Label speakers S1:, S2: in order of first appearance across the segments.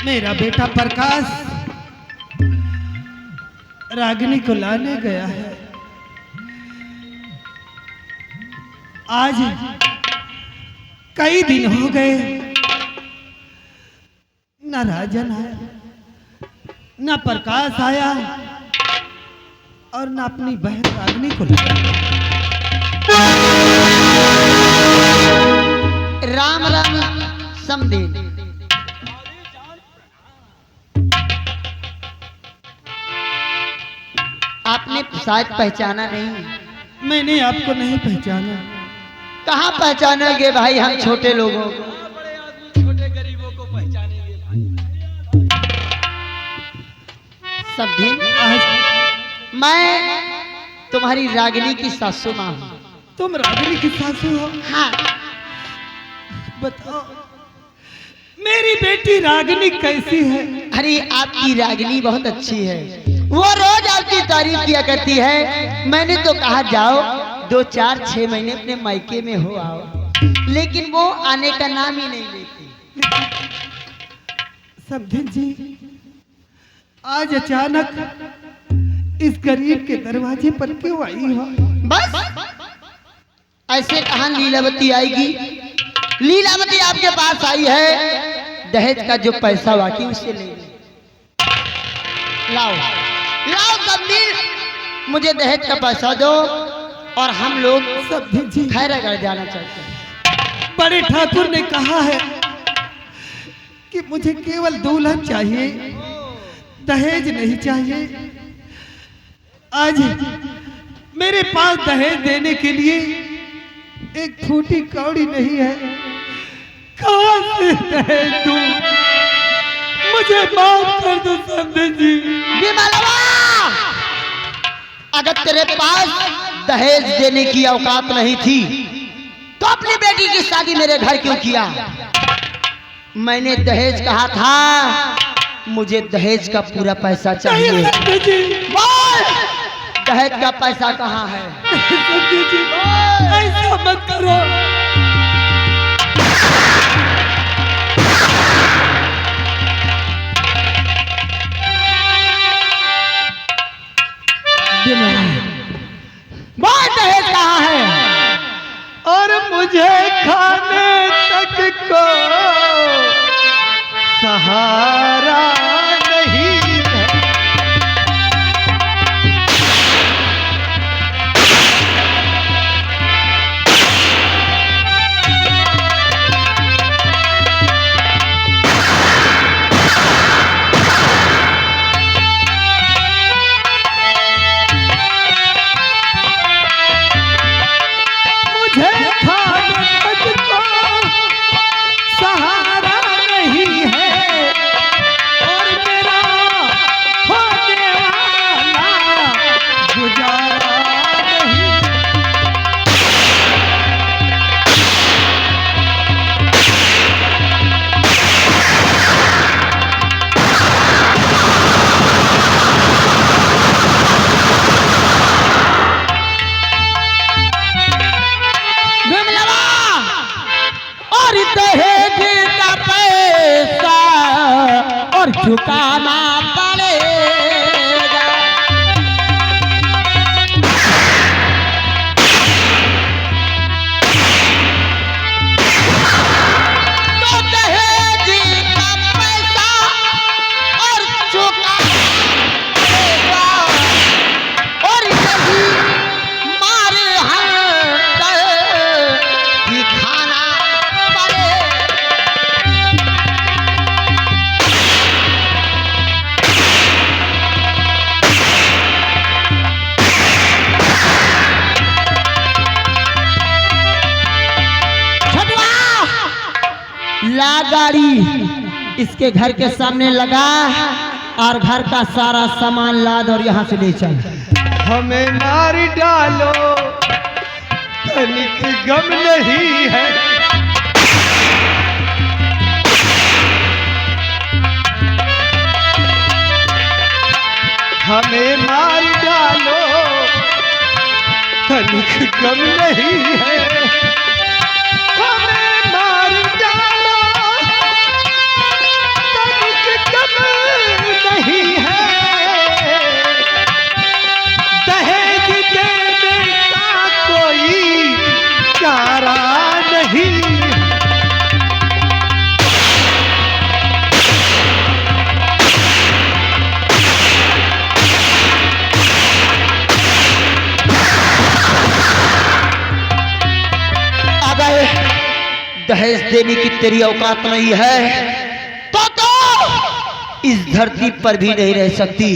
S1: मेरा बेटा प्रकाश रागिनी को लाने गया है। आज कई दिन हो गए, न राजन आया, न प्रकाश आया और न अपनी बहन रागिनी को लाया।
S2: राम राम समदेव। आपने शायद पहचाना नहीं।
S1: मैंने आपको नहीं पहचाना।
S2: कहाँ पहचानोगे भाई, हम छोटे लोगों को,
S3: छोटे गरीबों को पहचानेंगे भाई।
S2: समदेव,
S1: आज
S2: मैं तुम्हारी रागिनी की सासू माँ हूँ।
S1: तुम रागिनी की सासू हो?
S2: हाँ।
S1: बताओ मेरी बेटी रागिनी कैसी है?
S2: अरे आपकी रागिनी बहुत अच्छी है, वो रोज आपकी तारीफ किया करती है। मैंने तो कहा जाओ 2-4-6 महीने अपने मायके में हो आओ, लेकिन वो आने का नाम ही नहीं लेती।
S1: समधिन जी, आज अचानक इस गरीब के दरवाजे पर क्यों आई हो?
S2: बस ऐसे कहाँ लीलावती आएगी? लीलावती आपके पास आई है, दहेज का जो पैसा बाकी उसे ले लाओ। लाओ समधीर, मुझे दहेज का पैसा दो और हम लोग
S1: समधिन जी,
S2: खैरागढ़ जाना चाहते हैं।
S1: बड़े ठाकुर ने कहा है कि मुझे केवल दुल्हन चाहिए, दहेज नहीं चाहिए। आज मेरे पास दहेज देने के लिए एक फूटी कौड़ी नहीं है। कहाँ से दहेज दूं? मुझे माफ कर दो समधिन जी।
S2: विमलवा, अगर तेरे पास दहेज देने की औकात नहीं थी तो अपनी बेटी की शादी मेरे घर क्यों किया? मैंने दहेज कहा था, मुझे दहेज का पूरा पैसा चाहिए।
S1: नहीं समधिन जी,
S2: बोल, दहेज का पैसा कहाँ है?
S1: समधिन जी, ऐसा मत करो।
S2: बोल, दहेज कहाँ है?
S1: और मुझे खाने तक को सहारा नहीं है। मुझे खाने तक को सहारा नहीं है और मेरा होने वाला गुजारा नहीं।
S2: विमलवा, और दहेज का पैसा और चुकाना पड़ेगा। तो दहेज का पैसा और चुकाना पड़ेगा, और यही मार हम ही खाना पड़े। छठवा, ला गाड़ी इसके घर के सामने लगा और घर का सारा सामान लाद और यहाँ से ले चल।
S1: हमें मार डालो, तनिक गम नहीं है। हमें मार डालो, तनिक गम नहीं है। हमें मार डालो, तनिक चारा नहीं।
S2: अगर दहेज देने की तेरी औकात नहीं है तो इस धरती पर भी नहीं रह सकती।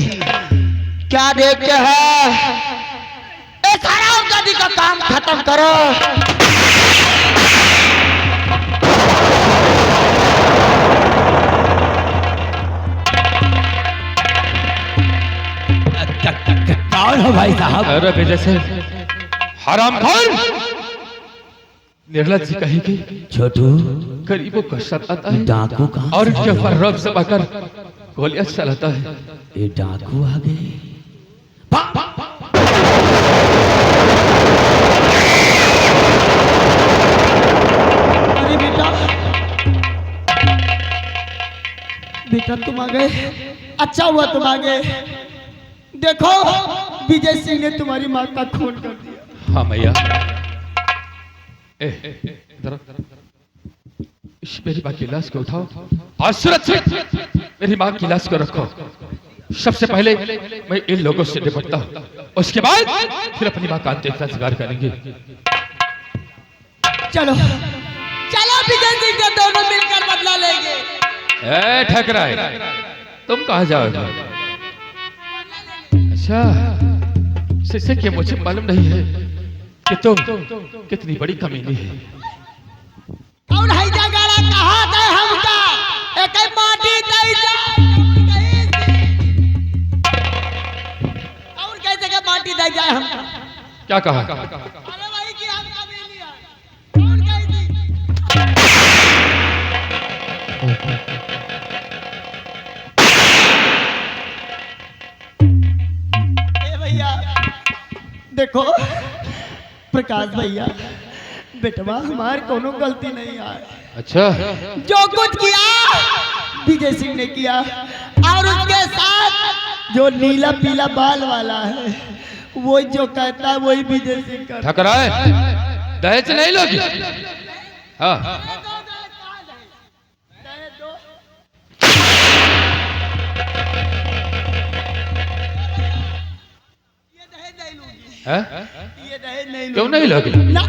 S2: क्या देखते हैं? इस हरामजादी का काम खत्म करो।
S1: कौन हो भाई साहब?
S4: अरे बेटे से हरामखोर निर्लज कहेगी।
S1: छोटू,
S4: गरीबों को सताता है
S1: डाकू कहाँ
S4: और
S1: से
S4: उनके
S1: आए?
S4: ऊपर रौब समाकर गोलियां चलाता है।
S1: ये डाकू आ गए।
S2: अरे बेटा, बेटा तुम आ गए, अच्छा हुआ तुम आ गए। देखो विजय सिंह ने तुम्हारी माँ का खून कर दिया।
S4: हाँ मैया। इधर आओ। इस मेरी माँ की लाश को उठाओ और सुरक्षित मेरी माँ की लाश को रखो। सबसे पहले मैं इन लोगों से निपटता हूँ, उसके बाद फिर अपनी माँ का अंतिम संस्कार करेंगे।
S2: चलो चलो विजय सिंह के दोनों मिलकर बदला लेंगे।
S4: ए ठकराए, तुम कहाँ जाओगे? अच्छा, जैसे कि मुझे मालूम नहीं है कि तुम कितनी बड़ी कमीनी है।
S2: और है जगह कहाँ थे हमका एक माटी दे जा। और कैसे के माटी दे जाए हमका?
S4: क्या कहा?
S2: अरे वही कि हम कमीनी है। कौन कहती? ए भैया देखो प्रकाश भैया, बेटवा हमारी कोनो गलती नहीं है।
S4: अच्छा,
S2: जो कुछ किया विजय सिंह ने किया और उसके साथ जो नीला पीला बाल वाला है वो जो कहता है वही विजय सिंह का।
S4: ठकराए, दहेज नहीं लोगी? हाँ, हैं?
S2: ये दहेज नहीं
S4: क्यों नहीं लोगी?
S2: ना,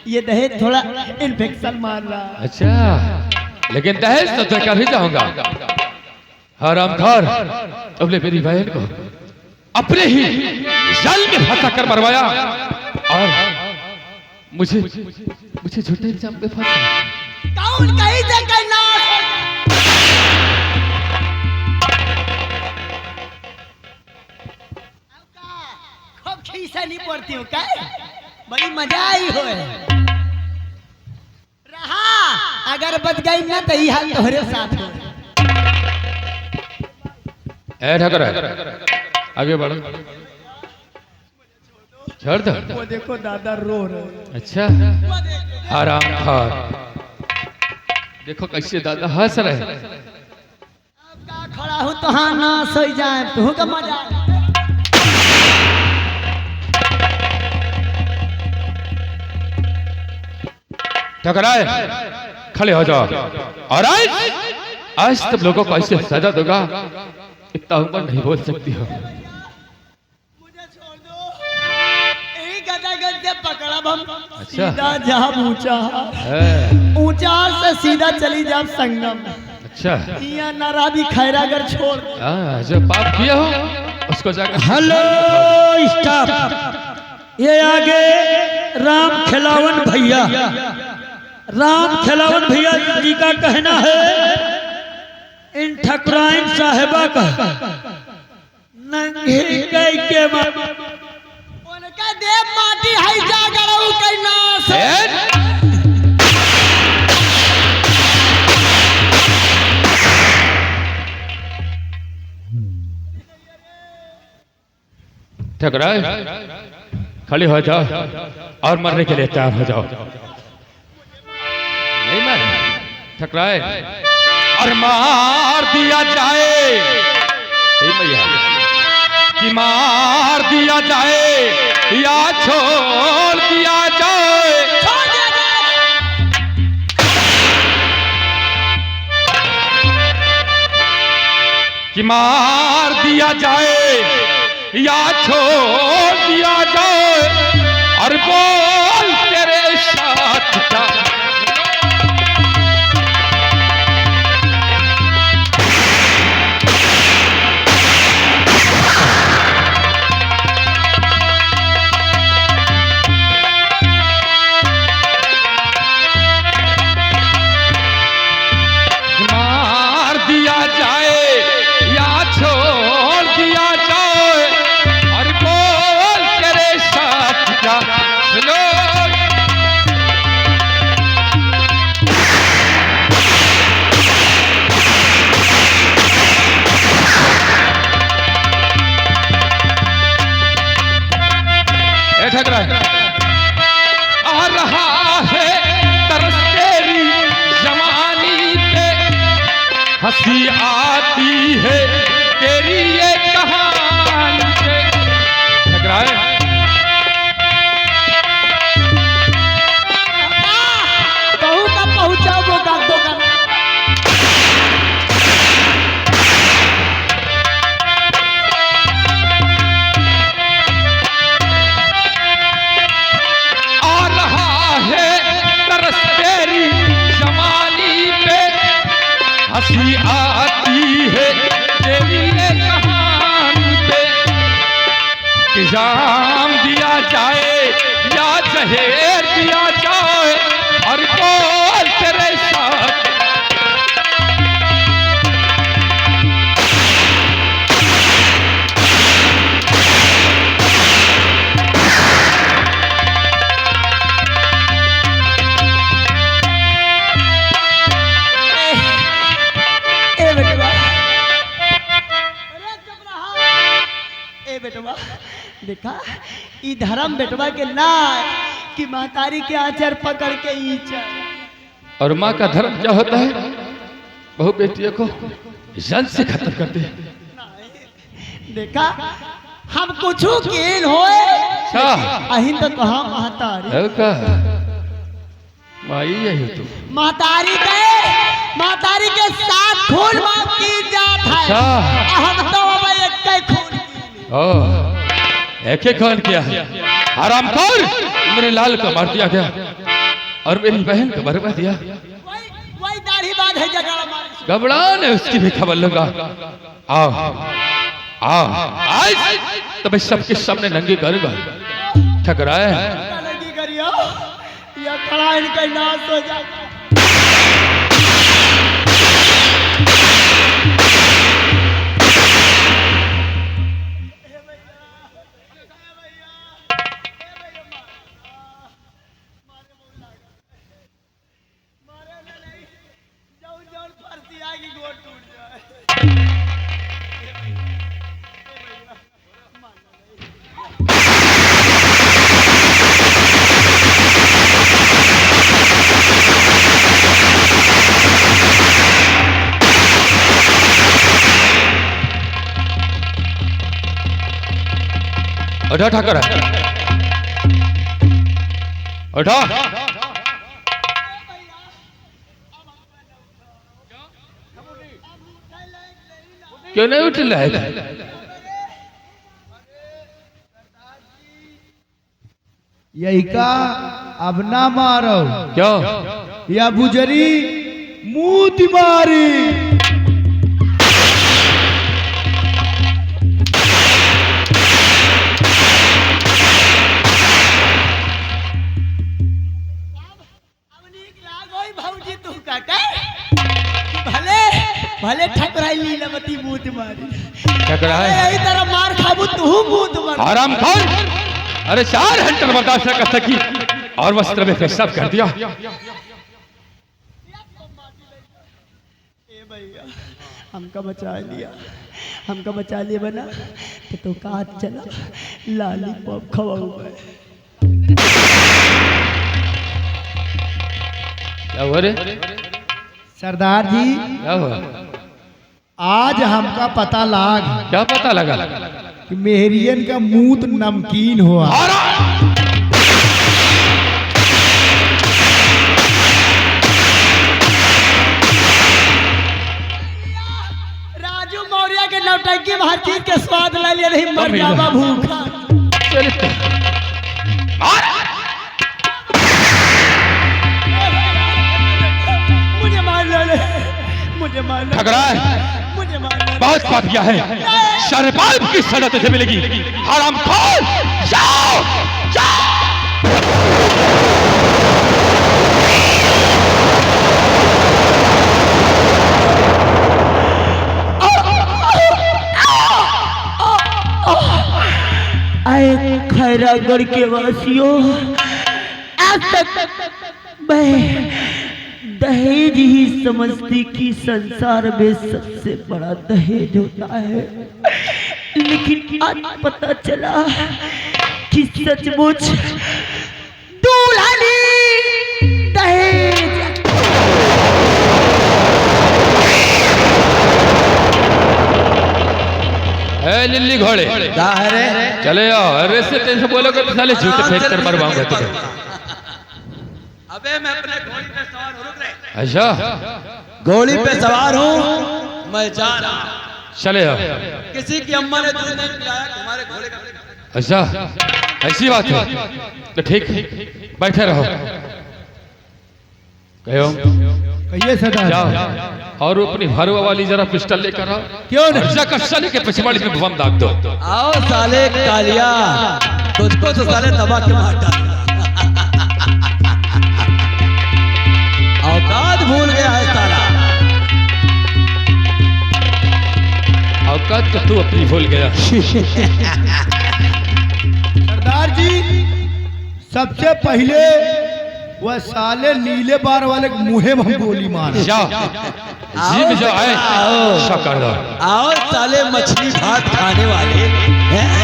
S2: ये दहेज थोड़ा इन्फेक्शन मार रहा है।
S4: अच्छा, लेकिन दहेज तो देकर ही जाऊंगा। हरामखोर, तुमने मेरी बहन को अपने ही जाल में फंसा कर मरवाया और मुझे झूठे इल्जाम पे फंसा।
S2: कौन कहीं से कहना? खूब खीसा नहीं पड़ती हो क्या? बड़ी मजा आई हो रहा। अगर बच गई ना तो ये हाल तोहरे साथ हो।
S4: ए ठकराए, आगे बढ़ो। छोड़ दो।
S2: वो देखो दादा रो रहे।
S4: अच्छा, हरामखोर, देखो कैसे दादा हंस रहे।
S2: अब का खड़ा हूँ तो हाँ ना सोई जाए तू का मजा।
S4: ठकराए, खड़े हो जाओ और आज तुम लोगों को ऐसे सजा दूंगा, इतना ऊपर नहीं बोल सकती हो।
S2: मुझे छोड़ दो। यही गदागद से पकड़ा हम।
S4: अच्छा।
S2: सीधा जाब ऊंचा, ऊंचा से सीधा चली जाब संगम।
S4: अच्छा,
S2: यहाँ नारा भी खैरागर छोड़।
S4: जो पाप किया हो उसको जाकर।
S1: हेलो स्टाफ, ये आगे राम खिलावन भैया, राम खिलावन भैया जी का कहना है इन ठकुराइन साहिबा का नंगे कई के
S2: उनका देव माटी है जागर ऊ कहना से।
S4: ठकराए, खड़े हो जाओ और मरने के लिए तैयार हो जाओ। नहीं मारे ठकराए, और मार दिया जाए। भैया कि मार दिया जाए या छोड़ दिया जाए।
S2: छोड़
S4: मार दिया जाए या छोड़ दिया जाए, और बोल तेरे साथ क्या। मार दिया जाए या छोड़ दिया जाए, और बोल तेरे साथ क्या। सुनो ठग रहा है, आ रहा है तरस तेरी जवानी पे, हंसी आती है तेरी ये कहानी पे। ठग रहा है,
S2: कहूँ का पहुँचाओ वो गादो का।
S4: आ रहा है तरस तेरी जवानी पे, हंसी आती है तेरी ये कहानी पे। कि जाम दिया जाए या जहर दिया जाए, और बोल तेरे साथ।
S2: ए बेटवा, अरे चुप रहा। ए बेटवा, देखा ई धर्म बेटवा के ना कि महतारी के आचर पकड़ के ई चल।
S4: और माँ का धर्म क्या होता है? बहू बेटियों को जन से खत्म करते हैं।
S2: देखा हम कुछ केन होए
S4: अच्छा।
S2: अहिं तो कहा महतारी
S4: है का माई यही तो।
S2: महतारी के साथ खून माफ की जात है।
S4: अच्छा।
S2: हम तो अब एक खून की।
S4: ओ एक एक खान किया है, हरामखोर। मेरे लाल को मार दिया गया और मेरी बहन को बर्बाद दिया।
S2: वही दाढ़ी बात है जगह हमारी।
S4: घबरान है, उसकी भी खबर लूंगा। आओ आओ आज तो मैं सबके सामने नंगे करूंगा। ठकरा है,
S2: लगी करियो या खड़ा इनका नाश हो जाएगा।
S4: उठा ठाकर उठा। क्यों नहीं उठ रहा है?
S1: यही का अब ना मारो,
S4: क्यों?
S1: या बुजरी मुंह मारी।
S2: भले ठकराई लीलावती मुंह मारी।
S4: ठकरा है,
S2: यही तरह मार खाबू तू मुंह मार।
S4: आराम खोल। अरे 4 हंटर बर्दाश्त न कर सकी और वस्त्र में पेशाब कर दिया।
S2: हमका बचा लिया, हमका बचा लिया बना तो कहा चला लॉलीपॉप खवाऊंगा।
S4: क्या हुआ रे?
S1: सरदार जी
S4: क्या हुआ?
S1: आज हमका पता लाग
S4: क्या पता लगा?
S1: कि मेहरियन का मुंह नमकीन हुआ।
S2: राजू मौर्य के
S4: मिल
S2: जावा
S4: गया।
S2: भूखा।
S4: चल तो। मार!
S2: मुझे मार डाले, मुझे मार डाले,
S4: ठगरा है,
S2: मुझे मार डाले।
S4: बहुत पाप किया है, शर्माल की सजा तुझे मिलेगी। हरामखोर, जाओ, जाओ।
S2: आए खैरागढ़ के वासियों, आज तक मैं दहेज ही समझती कि संसार में सबसे बड़ा दहेज होता है, लेकिन आज पता चला कि सचमुच दुल्हनी दहेज।
S4: ए लिल्ली घोड़े, चले आओ। अरे से तेरे से बोलोगे तो साले जूते फेंक कर मरवाऊंगा तुम्हें।
S3: अबे मैं अपने घोड़ी पे सवार हूँ, रुक रे।
S5: अच्छा, घोड़ी पे सवार हूँ, मैं जा रहा हूँ।
S4: चले आओ।
S3: किसी की अम्मा ने दूध नहीं पिलाया, तुम्हारे घोड़े का।
S4: अच्छा, ऐसी बात है तो ठीक, बैठे रहो। कहो
S1: कहिए सरदार।
S4: जाओ और अपनी भरवा वाली जरा पिस्टल लेकर आओ।
S1: क्यों नहीं?
S4: और जाकर साले के पिछवाड़ी में बम दाग दो।
S5: आओ साले कालिया, तुझको तो साले दबा के मार डालूंगा। औकात भूल गया है साला।
S4: औकात तो तू अपनी भूल गया।
S1: सरदार जी, सबसे पहले वह साले नीले बार वाले मुहे में गोली मार।
S4: जाओ जी में जाओ, आए सब कर दो।
S5: आओ साले मछली भात खाने वाले हैं?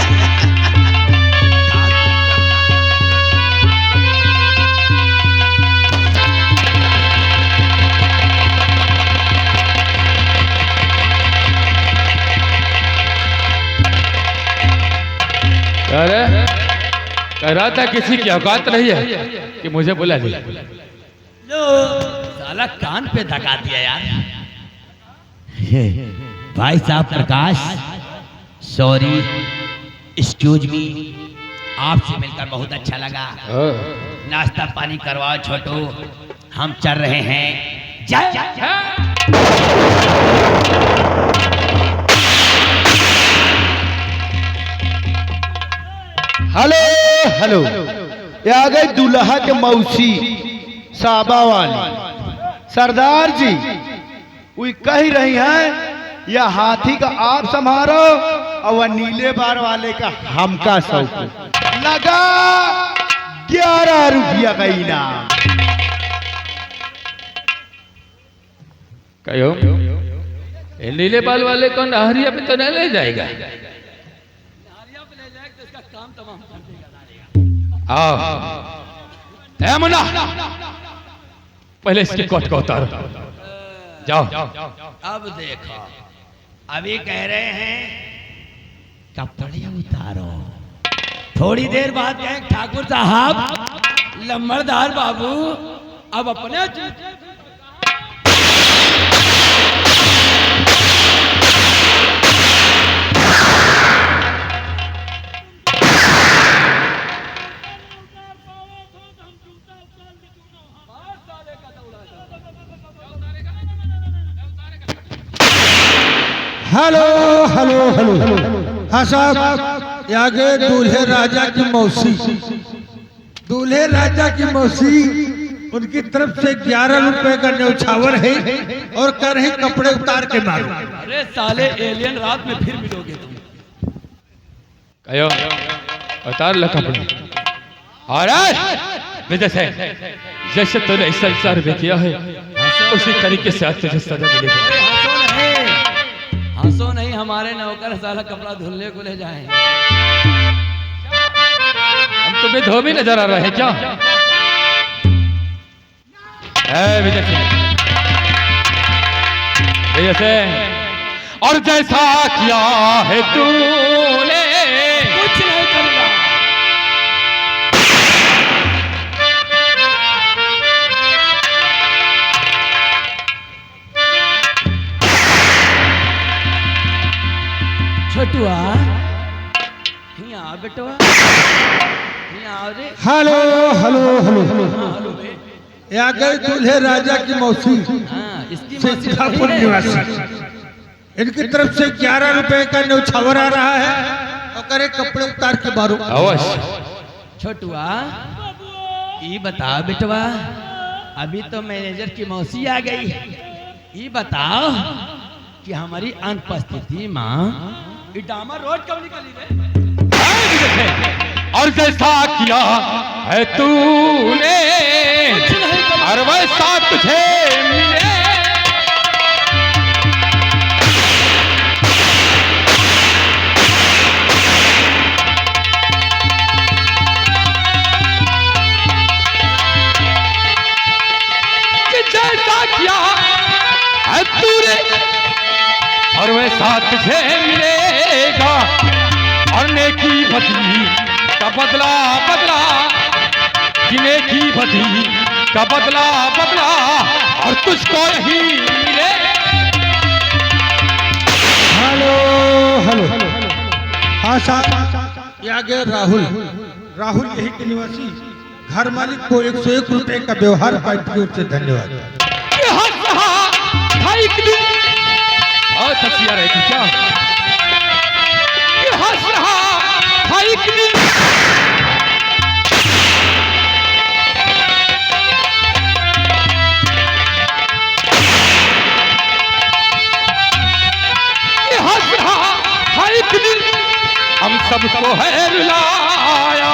S4: अरे कह रहा था किसी की औकात नहीं है कि मुझे बुला ले।
S5: लो साला कान पे धका दिया यार। भाई साहब प्रकाश, सॉरी, एक्सक्यूज मी, आपसे मिलकर बहुत अच्छा लगा। नाश्ता पानी करवाओ छोटू, हम चल रहे हैं।
S1: हेलो हेलो, ये आ गई दूल्हा के मौसी साबा वाली। सरदार जी वो कह रही हैं या हाथी का आप संभारो और वह नीले बार वाले का हमका सौंपो। लगा 11 रुपया का इनाम।
S4: कहो ये नीले बाल वाले को नहरिया पे तो नहीं ले जाएगा।
S3: नारिया पे ले जाएगा तो इसका काम तमाम कर देगा।
S4: आओ ए मुन्ना, पहले इसके कोट को उतारो। जाओ।
S5: अब देखो, अभी कह रहे हैं कपड़े उतारो, थोड़ी देर बाद कहें ठाकुर साहब, लम्बरदार बाबू, अब अपने
S1: हेलो हेलो हेलो, हाँ साहब, यहाँ गए दूल्हे राजा की मौसी। दूल्हे राजा की मौसी उनकी तरफ से 11 रुपए का न्यौछावर है और कह रहे कपड़े उतार के मारो।
S3: अरे साले एलियन, रात में फिर मिलोगे तुम।
S4: कहो उतार लो कपड़े। और विजय से जैसे तूने इस संसार में किया है उसी तरीके से आज तुझे सजा मिलेगी।
S3: हंसो नहीं, हंसो नहीं, हमारे नौकर साला कपड़ा धुलने को ले जाए।
S4: हम तुम्हें धोबी नजर आ रहे हैं क्या? विजय सिंह, और जैसा किया है तूने
S3: कुछ नहीं करूंगा। छोटुआ,
S6: हेलो हेलो हेलो
S3: हाँ, हेलो बे।
S6: ये आ गई दूल्हे राजा की मौसी
S3: हाँ, इसकी मौसी
S6: सिद्धापुर
S3: वही है।
S6: निवासी। इनकी तरफ से 11 रुपए का न्यौछावर आ रहा है और करे कपड़े उतार के बारू।
S4: अवश्य।
S3: छोटुआ ये बताओ बेटवा, अभी तो मैनेजर की मौसी आ गई है, ये बताओ कि हमारी अनुपस्थिति माँ ये डामर रोड कब निकली रे?
S4: और जैसा किया है तूने और वैसा तुझे मिले। कि जैसा किया है तूने और वैसा तुझे मिलेगा, और नेकी बदली का बदला बदला, कि नेकी बदली का बदला बदला, और तुझको यही मिले।
S6: हेलो हेलो हाँ साहब, ये आ गए राहुल। राहुल यही के निवासी। घर मालिक को 101 रुपए का व्यवहार पार्टी की ओर से धन्यवाद।
S4: ये हंस रहा था एक दिन, और तसिया रही थी क्या? ये हंस रहा था एक दिन, ये हंस रहा था एक दिन, हम सबको है रुलाया,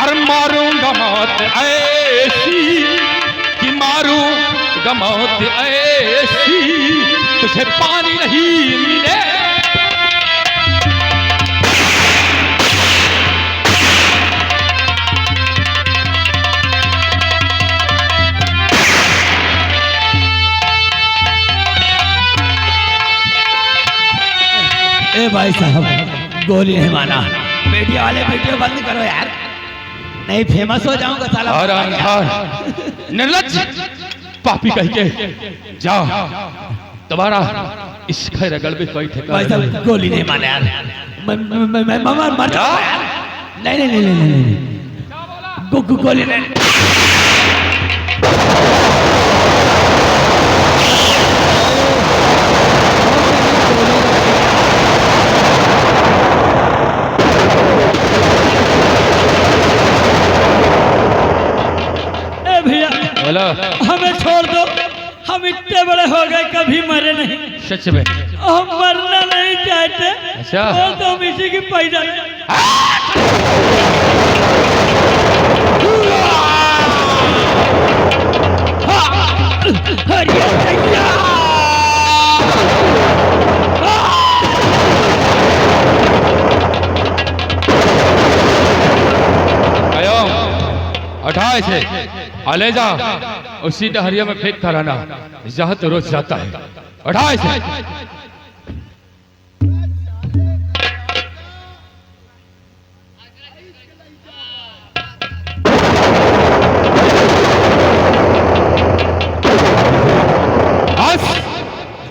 S4: और मारूंगा मौत ऐसी कि मारूंगा मौत ऐसी, तुझे पानी नहीं मिले।
S3: ए भाई साहब, गोली नहीं माना, वीडियो वाले वीडियो बंद करो यार, नहीं फेमस हो जाऊंगा साला।
S4: और अंधार निर्लज्ज पापी कह के जाओ, दोबारा इस खैर गड़ में कोई ठिकाना
S3: भाई साहब
S4: नहीं।
S3: गोली नहीं माना यार, मैं मर जाऊंगा यार। नहीं नहीं नहीं नहीं नहीं, गोली नहीं।
S1: भैया
S4: बोलो।
S1: हमें छोड़ दो, हम इतने बड़े हो गए कभी मरे नहीं,
S4: सच में?
S1: हम मरना नहीं चाहते।
S4: अच्छा।
S1: वो तो हम इसी की पैदा।
S4: उठा इसे और ले जा, उसी डहरिया में फेंक कर आना जहाँ तो रोज जाता है। उठा इसे।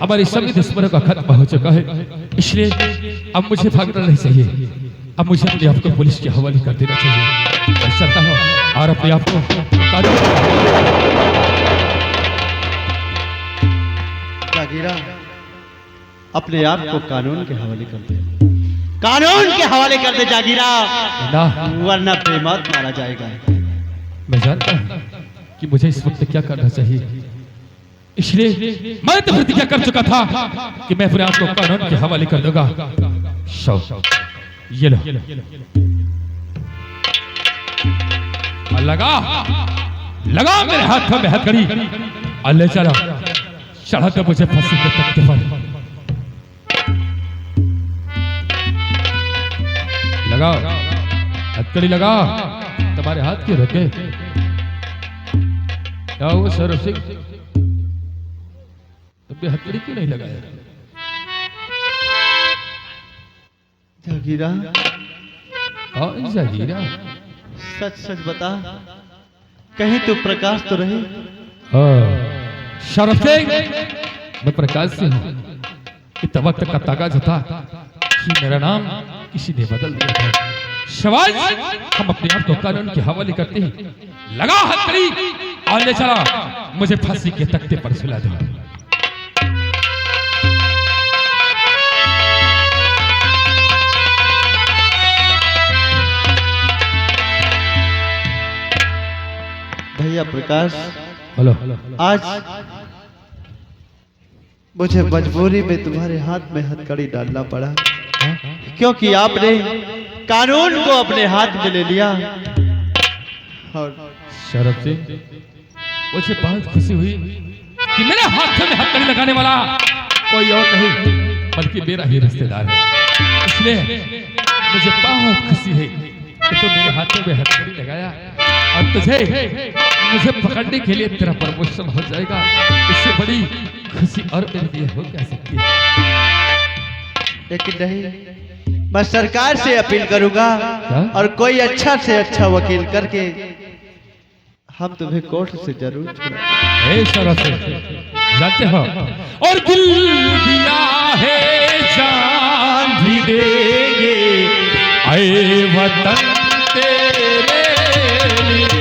S4: हमारी सभी दुश्मनों का खत्म हो चुका है, इसलिए अब मुझे भागना नहीं चाहिए। अब मुझे अपने आप को पुलिस के हवाले कर देना चाहिए। मैं चलता हूँ और अपने आप को
S7: जागीरा, अपने आप को कानून के हवाले कर दे, कानून के हवाले कर दे जागीरा,
S4: ना।
S7: वरना बेमौत मारा जाएगा।
S4: मैं जानता हूँ कि मुझे इस वक्त क्या करना चाहिए, इसलिए मैं तो प्रतिज्ञा कर चुका था कि मैं अपने आप को कानून के हवाले कर दूंगा। ये लो, लगा लगा मेरे हाथ में हथकड़ी, और ले चला चढ़ा तो मुझे फांसी के तख्ते पर लगाओ। हथकड़ी लगा, तुम्हारे हाथ के रखे क्या हुआ सर सिंह, तुमने हथकड़ी क्यों नहीं लगाया?
S7: जागीरा,
S4: कौन जागीरा?
S7: सच सच बता, कहीं तो प्रकाश तो रहे।
S4: शरफ से मैं प्रकाश से हूँ। इतना वक्त का तागा था कि मेरा नाम किसी ने बदल दिया था। शाबाश, हम अपने आप को कानून के हवाले करते हैं। लगा हथकड़ी और ले चला, मुझे फांसी के तख्ते पर सुला दो।
S7: भैया प्रकाश,
S4: हेलो,
S7: आज मुझे मजबूरी में तुम्हारे हाथ में हथकड़ी डालना पड़ा, क्योंकि आपने कानून को अपने हाथ में ले लिया। और
S4: शरफ से मुझे बहुत खुशी हुई कि मेरे हाथ में हथकड़ी लगाने वाला कोई और नहीं बल्कि मेरा ही रिश्तेदार है। इसलिए मुझे बहुत खुशी है कि तुम मेरे हाथों में हथकड़ी लगाया और तुझे मुझे पकड़ने के लिए तेरा प्रमोशन हो जाएगा। इससे बड़ी खुशी और मेरे लिए हो क्या सकती है।
S7: लेकिन नहीं, मैं सरकार से अपील करूंगा और कोई अच्छा से अच्छा वकील करके हम तुम्हें कोर्ट से जरूर छुड़ाएंगे।
S4: शरफ से जानते हो, और दिल दिया है जान भी देंगे ऐ वतन तेरे लिए।